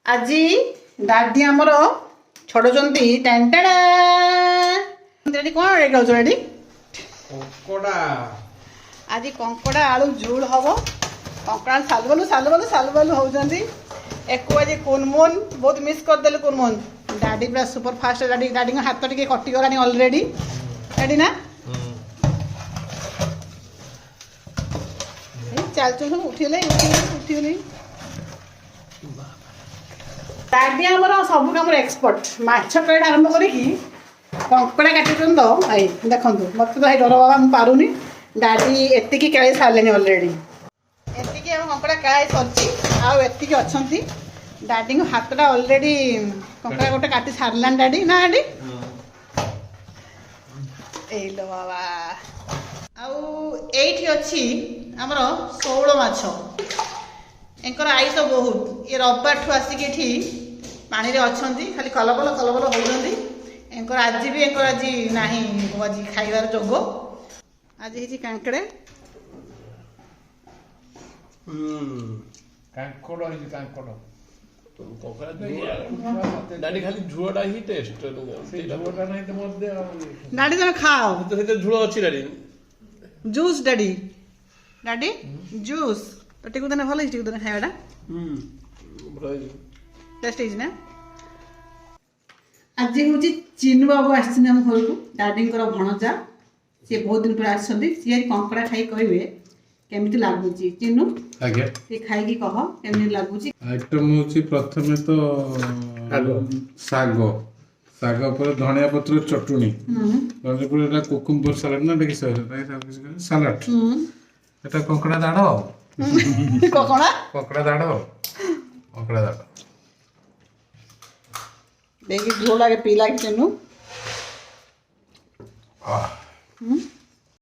আজি দাদি আমার ছড়ুଛନ୍ତି টেন্টেড়া রেডি কোন রেডি করছ রেডি কঙ্কড়া আজি কঙ্কড়া আলু ঝোল হব কঙ্কড়া সালবলু সালবলু সালবলু হউଛନ୍ତି একু আজি কুনমুন বহুত মিস করদেলু কুনমুন দাদি পুরা সুপার ফাস্ট দাদি দাদিଙ୍କ হাତ ଟିକେ କଟିଗଲାଣି ଅଲରେଡି ରେଡି ନା ଚାଲଛୁ ସବୁ ଉଠିଗଲେ ଦାଦି ଆମର ସବୁ କାମର ଏକ୍ସପର୍ଟ ମାଛ କଟା ଆରମ୍ଭ କରିକି କଙ୍କଡ଼ା କାଟୁଛନ୍ତି ତ ଭାଇ ଦେଖନ୍ତୁ ମୋତେ ତ ଭାଇ ଡର ବାବା ମୁଁ ପାରୁନି ଦାଦି ଏତିକି କେଳି ସାରିଲେଣି ଅଲରେଡି ଏତିକି ଆମ କଙ୍କଡ଼ା କେଳାଇ ସରିଛି ଆଉ ଏତିକି ଅଛନ୍ତି ଦାଦିଙ୍କ ହାତଟା ଅଲରେଡି କଙ୍କଡ଼ା ଗୋଟେ କାଟି ସାରିଲାଣି ଦାଦି ନା ଦାଦି ଏଇଲୋ ବାବା ଆଉ ଏଇଠି ଅଛି ଆମର ଶେଉଳ ମାଛ ଏଙ୍କର ଆଇସ ବହୁତ ଏ ରବିବାରଠୁ ଆସିକି ଏଠି ପାଣିରେ ଅଛନ୍ତି ଖାଲି କଲବଲ ହେଉଛନ୍ତି ଏଙ୍କର ଆଜି ବି ଏଙ୍କର ଆଜି ନାହିଁ ଆଜି ଖାଇବାର ଯୋଗ ଆଜି ହେଇଛି କାଙ୍କଡ଼ କାଙ୍କଡ଼ ହେଇଛି କାଙ୍କଡ଼ ଡାଡି ଖାଲି ଝୁଳଟା ହିଁ ଟେଷ୍ଟ ଝୁଳଟା ନାହିଁ ତ ମତେ ଡାଡି ତମେ ଖାଅ ସେଥିରେ ଝୁଳ ଅଛି daddy juice daddy daddy juice ଟିକୁ ଦେନେ ଭଲ ହେଇଛି ଟିକୁ ଦେନେ ଖାଇବାଟା ଟେଷ୍ଟ ହେଇଛି ନା ଆଜି ହେଉଛି ଚିନୁ ବାବୁ ଆସିଛନ୍ତି ଆମ ଘରକୁ ଡାଡିଙ୍କର ଭଣଜା ସିଏ ବହୁତ ଦିନ ପରେ ଆସିଛନ୍ତି ସିଏ କଙ୍କଡ଼ା ଖାଇ କହିବେ କେମିତି ଲାଗୁଛି ଚିନୁ ଆଜ୍ଞା ସିଏ ଖାଇକି କହ କେମିତି ଲାଗୁଛି ଆଇଟମ୍ ହେଉଛି ପ୍ରଥମେ ତ ଶାଗ ଶାଗ ପରେ ଧଣିଆ ପତ୍ର ଚଟୁଣି ଧଣିଆ ପତ୍ର ଏଟା କୁକୁମ୍ବର ସାଲାଡ ନା ଦେଖି ସାଲାଡ ଏଟା କଙ୍କଡ଼ା ଦାଢ଼ କଙ୍କଡ଼ା ଦାଢ଼ କଙ୍କଡ଼ା ଦାଢ଼ देखिए झोल आगे पीला चिन्नू